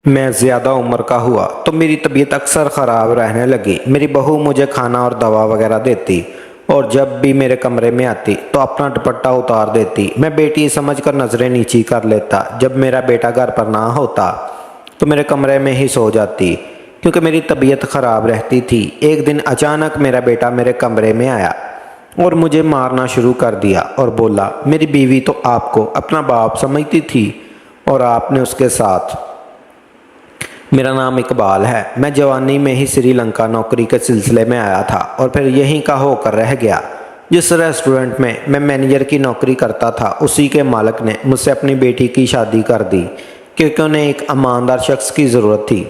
میں زیادہ عمر کا ہوا تو میری طبیعت اکثر خراب رہنے لگی۔ میری بہو مجھے کھانا اور دوا وغیرہ دیتی اور جب بھی میرے کمرے میں آتی تو اپنا دوپٹہ اتار دیتی۔ میں بیٹی سمجھ کر نظریں نیچی کر لیتا۔ جب میرا بیٹا گھر پر نہ ہوتا تو میرے کمرے میں ہی سو جاتی کیونکہ میری طبیعت خراب رہتی تھی۔ ایک دن اچانک میرا بیٹا میرے کمرے میں آیا اور مجھے مارنا شروع کر دیا اور بولا، میری بیوی تو آپ کو اپنا باپ سمجھتی تھی اور آپ نے اس کے ساتھ۔ میرا نام اقبال ہے۔ میں جوانی میں ہی سری لنکا نوکری کے سلسلے میں آیا تھا اور پھر یہیں کا ہو کر رہ گیا۔ جس ریسٹورنٹ میں میں مینیجر کی نوکری کرتا تھا اسی کے مالک نے مجھ سے اپنی بیٹی کی شادی کر دی کیونکہ انہیں ایک ایماندار شخص کی ضرورت تھی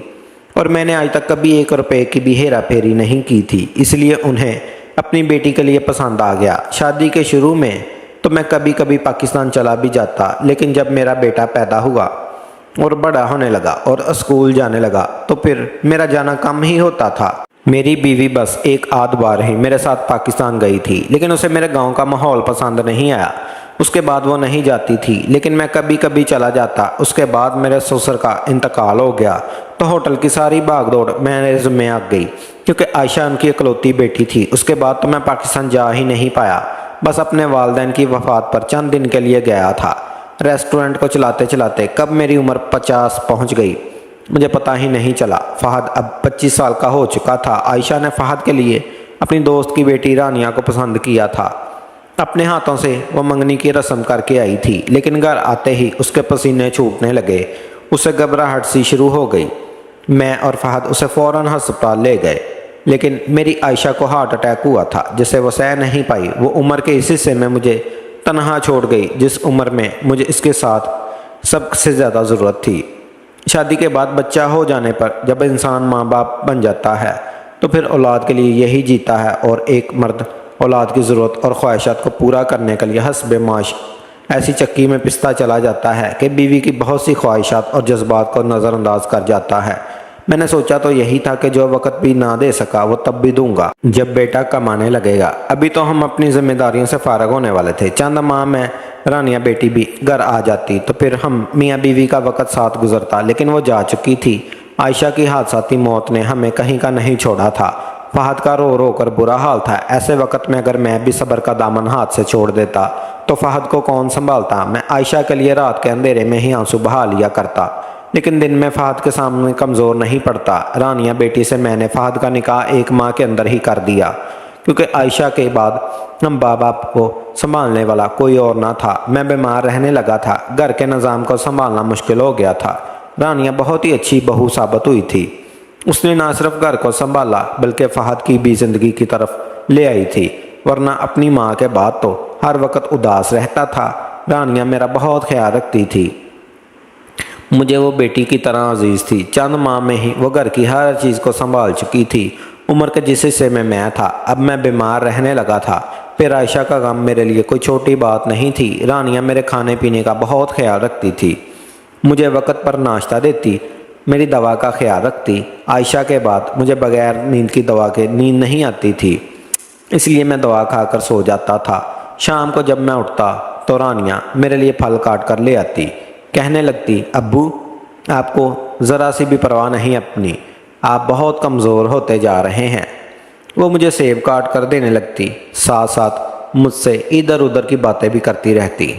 اور میں نے آج تک کبھی 1 روپے کی بھی ہیرا پھیری نہیں کی تھی، اس لیے انہیں اپنی بیٹی کے لیے پسند آ گیا۔ شادی کے شروع میں تو میں کبھی کبھی پاکستان چلا بھی جاتا، لیکن جب میرا بیٹا پیدا ہوا اور بڑا ہونے لگا اور اسکول جانے لگا تو پھر میرا جانا کم ہی ہوتا تھا۔ میری بیوی بس 1 آدھ بار ہی میرے ساتھ پاکستان گئی تھی، لیکن اسے میرے گاؤں کا ماحول پسند نہیں آیا۔ اس کے بعد وہ نہیں جاتی تھی، لیکن میں کبھی کبھی چلا جاتا۔ اس کے بعد میرے سسر کا انتقال ہو گیا تو ہوٹل کی ساری بھاگ دوڑ میرے ذمہ آ گئی کیونکہ عائشہ ان کی اکلوتی بیٹی تھی۔ اس کے بعد تو میں پاکستان جا ہی نہیں پایا، بس اپنے والدین کی وفات پر چند دن کے لیے گیا تھا۔ ریسٹورنٹ کو چلاتے چلاتے کب میری عمر 50 پہنچ گئی مجھے پتہ ہی نہیں چلا۔ فہد اب 25 سال کا ہو چکا تھا۔ عائشہ نے فہد کے لیے اپنی دوست کی بیٹی رانیہ کو پسند کیا تھا۔ اپنے ہاتھوں سے وہ منگنی کی رسم کر کے آئی تھی، لیکن گھر آتے ہی اس کے پسینے چھوٹنے لگے، اسے گھبراہٹ سی شروع ہو گئی۔ میں اور فہد اسے فوراً ہسپتال لے گئے، لیکن میری عائشہ کو ہارٹ اٹیک ہوا تھا جسے وہ سہ نہیں پائی۔ وہ عمر کے اس حصے میں مجھے تنہا چھوڑ گئی جس عمر میں مجھے اس کے ساتھ سب سے زیادہ ضرورت تھی۔ شادی کے بعد بچہ ہو جانے پر جب انسان ماں باپ بن جاتا ہے تو پھر اولاد کے لیے یہی جیتا ہے، اور ایک مرد اولاد کی ضرورت اور خواہشات کو پورا کرنے کے لیے حسب معاش ایسی چکی میں پستا چلا جاتا ہے کہ بیوی کی بہت سی خواہشات اور جذبات کو نظر انداز کر جاتا ہے۔ میں نے سوچا تو یہی تھا کہ جو وقت بھی نہ دے سکا وہ تب بھی دوں گا جب بیٹا کمانے لگے گا۔ ابھی تو ہم اپنی ذمہ داریوں سے فارغ ہونے والے تھے۔ چند ماہ میں رانیہ بیٹی بھی گھر آ جاتی تو پھر ہم میاں بیوی کا وقت ساتھ گزرتا، لیکن وہ جا چکی تھی۔ عائشہ کی حادثاتی موت نے ہمیں کہیں کا نہیں چھوڑا تھا۔ فہد کا رو رو کر برا حال تھا۔ ایسے وقت میں اگر میں بھی صبر کا دامن ہاتھ سے چھوڑ دیتا تو فہد کو کون سنبھالتا؟ میں عائشہ کے لیے رات کے اندھیرے میں ہی آنسو بہا لیا کرتا، لیکن دن میں فہد کے سامنے کمزور نہیں پڑتا۔ رانیہ بیٹی سے میں نے فہد کا نکاح 1 ماہ کے اندر ہی کر دیا کیونکہ عائشہ کے بعد ہم باپ کو سنبھالنے والا کوئی اور نہ تھا۔ میں بیمار رہنے لگا تھا، گھر کے نظام کو سنبھالنا مشکل ہو گیا تھا۔ رانیہ بہت ہی اچھی بہو ثابت ہوئی تھی۔ اس نے نہ صرف گھر کو سنبھالا بلکہ فہد کی بھی زندگی کی طرف لے آئی تھی، ورنہ اپنی ماں کے بعد تو ہر وقت اداس رہتا تھا۔ رانیہ میرا بہت خیال رکھتی تھی، مجھے وہ بیٹی کی طرح عزیز تھی۔ چند ماہ میں ہی وہ گھر کی ہر چیز کو سنبھال چکی تھی۔ عمر کے جس حصے میں تھا اب میں بیمار رہنے لگا تھا۔ پھر عائشہ کا غم میرے لیے کوئی چھوٹی بات نہیں تھی۔ رانیہ میرے کھانے پینے کا بہت خیال رکھتی تھی، مجھے وقت پر ناشتہ دیتی، میری دوا کا خیال رکھتی۔ عائشہ کے بعد مجھے بغیر نیند کی دوا کے نیند نہیں آتی تھی، اس لیے میں دوا کھا کر سو جاتا تھا۔ شام کو جب میں اٹھتا تو رانیہ میرے لیے پھل کاٹ کر لے آتی، کہنے لگتی، ابو آپ کو ذرا سی بھی پرواہ نہیں اپنی، آپ بہت کمزور ہوتے جا رہے ہیں۔ وہ مجھے سیب کاٹ کر دینے لگتی، ساتھ ساتھ مجھ سے ادھر ادھر کی باتیں بھی کرتی رہتی۔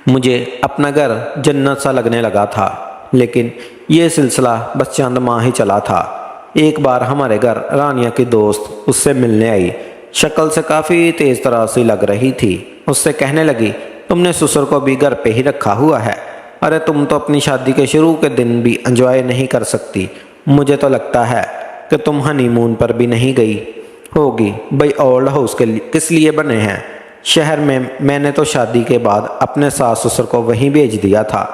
مجھے اپنا گھر جنت سا لگنے لگا تھا، لیکن یہ سلسلہ بس چند ماہ ہی چلا تھا۔ ایک بار ہمارے گھر رانیہ کی دوست اس سے ملنے آئی، شکل سے کافی تیز تراسی لگ رہی تھی۔ اس سے کہنے لگی، تم نے سسر کو بھی گھر پہ ہی رکھا ہوا ہے، ارے تم تو اپنی شادی کے شروع کے دن بھی انجوائے نہیں کر سکتی، مجھے تو لگتا ہے کہ تم ہنی مون پر بھی نہیں گئی ہوگی۔ بھئی اولڈ ہاؤس کے کس لیے بنے ہیں شہر میں نے تو شادی کے بعد اپنے ساس سسر کو وہیں بھیج دیا تھا۔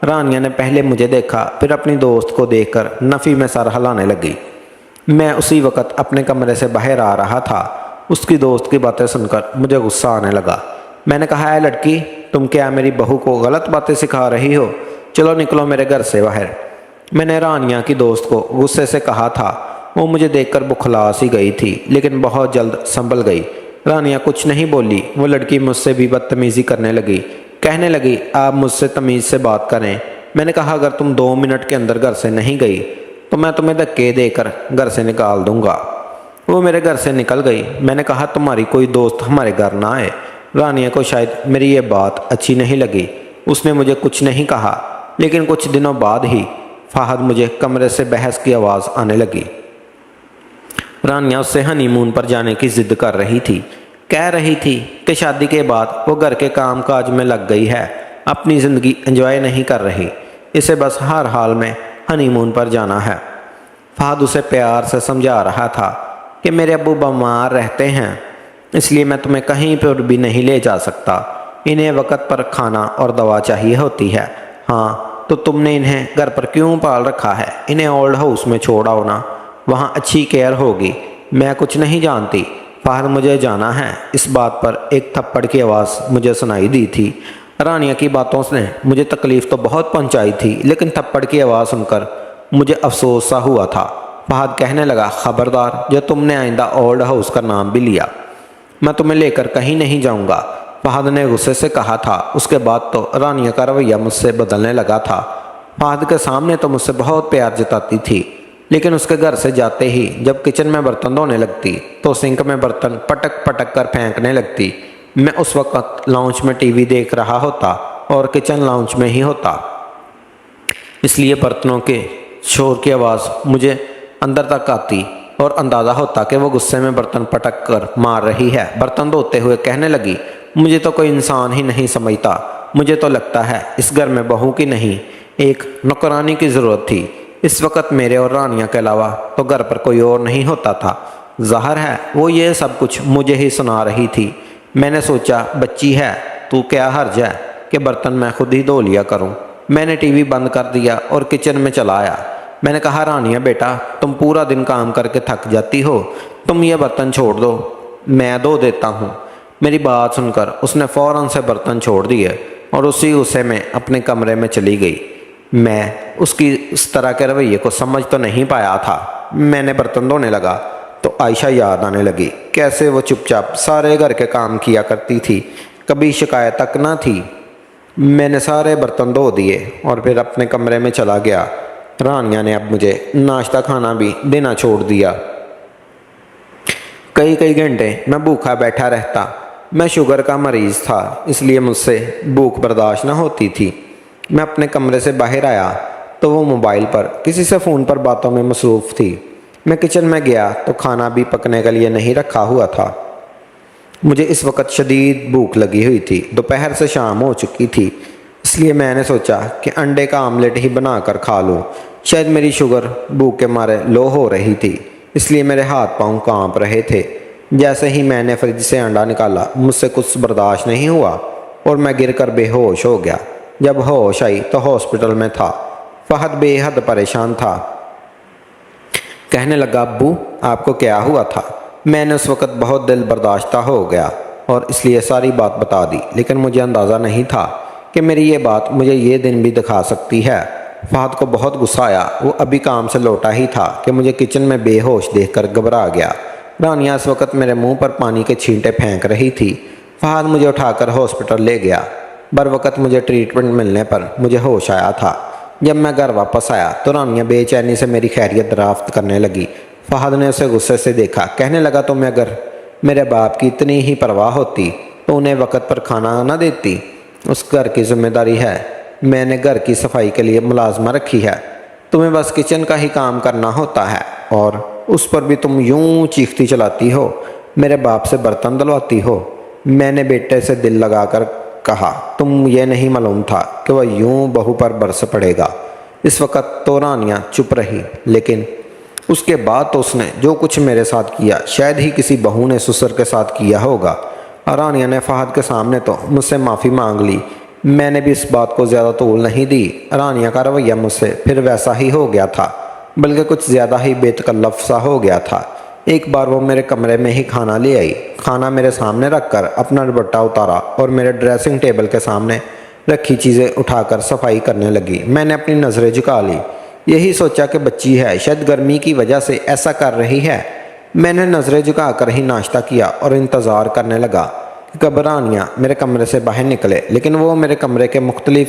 رانیہ نے پہلے مجھے دیکھا، پھر اپنی دوست کو دیکھ کر نفی میں سر ہلانے لگی۔ میں اسی وقت اپنے کمرے سے باہر آ رہا تھا۔ اس کی دوست کی باتیں سن کر مجھے غصہ آنے لگا۔ میں نے کہا، اے لڑکی، تم کیا میری بہو کو غلط باتیں سکھا رہی ہو؟ چلو نکلو میرے گھر سے باہر۔ میں نے رانیہ کی دوست کو غصے سے کہا تھا۔ وہ مجھے دیکھ کر بخلا سی گئی تھی، لیکن بہت جلد سنبھل گئی۔ رانیہ کچھ نہیں بولی۔ وہ لڑکی مجھ سے بھی بدتمیزی کرنے لگی، کہنے لگی، آپ مجھ سے تمیز سے بات کریں، میں نے کہا اگر تم 2 منٹ کے اندر گھر سے نہیں گئی تو میں تمہیں دھکے دے کر گھر سے نکال دوں گا۔ وہ میرے گھر سے نکل گئی۔ میں نے کہا تمہاری کوئی دوست ہمارے گھر نہ آئے۔ رانیہ کو شاید میری یہ بات اچھی نہیں لگی، اس نے مجھے کچھ نہیں کہا، لیکن کچھ دنوں بعد ہی فہد مجھے کمرے سے بحث کی آواز آنے لگی۔ رانیہ اس سے ہنی مون پر جانے کی ضد کر رہی تھی، کہہ رہی تھی کہ شادی کے بعد وہ گھر کے کام کاج میں لگ گئی ہے، اپنی زندگی انجوائے نہیں کر رہی، اسے بس ہر حال میں ہنی مون پر جانا ہے۔ فہد اسے پیار سے سمجھا رہا تھا کہ میرے ابو بیمار رہتے ہیں، اس لیے میں تمہیں کہیں پر بھی نہیں لے جا سکتا، انہیں وقت پر کھانا اور دوا چاہیے ہوتی ہے۔ ہاں تو تم نے انہیں گھر پر کیوں پال رکھا ہے؟ انہیں اولڈ ہاؤس میں چھوڑ آؤ نا، وہاں اچھی کیئر ہوگی۔ میں کچھ نہیں جانتی فہد، مجھے جانا ہے۔ اس بات پر ایک تھپڑ کی آواز مجھے سنائی دی تھی۔ رانیہ کی باتوں نے مجھے تکلیف تو بہت پہنچائی تھی، لیکن تھپڑ کی آواز سن کر مجھے افسوس سا ہوا تھا۔ فہد کہنے لگا، خبردار جو تم نے آئندہ اولڈ ہاؤس کا نام بھی لیا، میں تمہیں لے کر کہیں نہیں جاؤں گا، فہد نے غصے سے کہا تھا۔ اس کے بعد تو رانیہ کا رویہ مجھ سے بدلنے لگا تھا۔ فہد کے سامنے تو مجھ سے بہت پیار جتاتی تھی، لیکن اس کے گھر سے جاتے ہی جب کچن میں برتن دھونے لگتی تو سنک میں برتن پٹک پٹک کر پھینکنے لگتی۔ میں اس وقت لاؤنج میں ٹی وی دیکھ رہا ہوتا اور کچن لاؤنج میں ہی ہوتا، اس لیے برتنوں کے شور کی آواز مجھے اندر تک آتی اور اندازہ ہوتا کہ وہ غصے میں برتن پٹک کر مار رہی ہے۔ برتن دھوتے ہوئے کہنے لگی، مجھے تو کوئی انسان ہی نہیں سمجھتا، مجھے تو لگتا ہے اس گھر میں بہو کی نہیں ایک نوکرانی کی ضرورت تھی۔ اس وقت میرے اور رانیہ کے علاوہ تو گھر پر کوئی اور نہیں ہوتا تھا۔ ظاہر ہے وہ یہ سب کچھ مجھے ہی سنا رہی تھی۔ میں نے سوچا بچی ہے تو کیا حرج ہے کہ برتن میں خود ہی دھو لیا کروں۔ میں نے ٹی وی بند کر دیا اور کچن میں چلا آیا۔ میں نے کہا، رانیہ بیٹا تم پورا دن کام کر کے تھک جاتی ہو، تم یہ برتن چھوڑ دو، میں دھو دیتا ہوں۔ میری بات سن کر اس نے فوراً سے برتن چھوڑ دیے اور اسی غصے میں اپنے کمرے میں چلی گئی۔ میں اس کی اس طرح کے رویے کو سمجھ تو نہیں پایا تھا۔ میں نے برتن دھونے لگا تو عائشہ یاد آنے لگی، کیسے وہ چپ چاپ سارے گھر کے کام کیا کرتی تھی، کبھی شکایت تک نہ تھی۔ میں نے سارے برتن دھو دیے اور پھر اپنے کمرے میں چلا گیا۔ رانیہ نے اب مجھے ناشتہ کھانا بھی دینا چھوڑ دیا۔ کئی گھنٹے میں بھوکا بیٹھا رہتا۔ میں شوگر کا مریض تھا، اس لیے مجھ سے بھوک برداشت نہ ہوتی تھی۔ میں اپنے کمرے سے باہر آیا تو وہ موبائل پر کسی سے فون پر باتوں میں مصروف تھی۔ میں کچن میں گیا تو کھانا بھی پکنے کے لیے نہیں رکھا ہوا تھا۔ مجھے اس وقت شدید بھوک لگی ہوئی تھی، دوپہر سے شام ہو چکی تھی، اس لیے میں نے سوچا کہ انڈے کا آملیٹ ہی بنا کر کھا لوں۔ شاید میری شوگر بھوک کے مارے لو ہو رہی تھی، اس لیے میرے ہاتھ پاؤں کانپ رہے تھے۔ جیسے ہی میں نے فریج سے انڈا نکالا مجھ سے کچھ برداشت نہیں ہوا اور میں گر کر بے ہوش ہو گیا۔ جب ہوش آئی تو ہاسپٹل میں تھا۔ فہد بے حد پریشان تھا، کہنے لگا، ابو آپ کو کیا ہوا تھا؟ میں نے اس وقت بہت دل برداشتہ ہو گیا اور اس لیے ساری بات بتا دی، لیکن مجھے اندازہ نہیں تھا کہ میری یہ بات مجھے یہ دن بھی دکھا سکتی ہے۔ فہد کو بہت غصہ آیا، وہ ابھی کام سے لوٹا ہی تھا کہ مجھے کچن میں بے ہوش دیکھ کر گھبرا گیا۔ رانیہ اس وقت میرے منہ پر پانی کے چھینٹے پھینک رہی تھی۔ فہد مجھے اٹھا کر ہاسپٹل لے گیا۔ بروقت مجھے ٹریٹمنٹ ملنے پر مجھے ہوش آیا تھا۔ جب میں گھر واپس آیا تو رانیہ بے چینی سے میری خیریت دریافت کرنے لگی۔ فہد نے اسے غصے سے دیکھا، کہنے لگا، تمہیں اگر میرے باپ کی اتنی ہی پرواہ ہوتی تو انہیں وقت پر کھانا نہ دیتی، اس گھر کی ذمہ داری ہے، میں نے گھر کی صفائی کے لیے ملازمہ رکھی ہے، تمہیں بس کچن کا ہی کام کرنا ہوتا ہے اور اس پر بھی تم یوں چیختی چلاتی ہو، میرے باپ سے برتن دلواتی ہو۔ میں نے بیٹے سے دل لگا کر کہا، تم یہ نہیں معلوم تھا کہ وہ یوں بہو پر برس پڑے گا۔ اس وقت تو رانیہ چپ رہی، لیکن اس کے بعد تو اس نے جو کچھ میرے ساتھ کیا شاید ہی کسی بہو نے سسر کے ساتھ کیا ہوگا۔ رانیہ نے فہد کے سامنے تو مجھ سے معافی مانگ لی۔ میں نے بھی اس بات کو زیادہ طول نہیں دی۔ رانیہ کا رویہ مجھ سے پھر ویسا ہی ہو گیا تھا، بلکہ کچھ زیادہ ہی بے تکلف سا ہو گیا تھا۔ ایک بار وہ میرے کمرے میں ہی کھانا لے آئی، کھانا میرے سامنے رکھ کر اپنا دوپٹہ اتارا اور میرے ڈریسنگ ٹیبل کے سامنے رکھی چیزیں اٹھا کر صفائی کرنے لگی۔ میں نے اپنی نظریں جھکا لی، یہی سوچا کہ بچی ہے، شاید گرمی کی وجہ سے ایسا کر رہی ہے۔ میں نے نظریں جھکا کر ہی ناشتہ کیا اور انتظار کرنے لگا کہ کب رانیہ میرے کمرے سے باہر نکلے، لیکن وہ میرے کمرے کے مختلف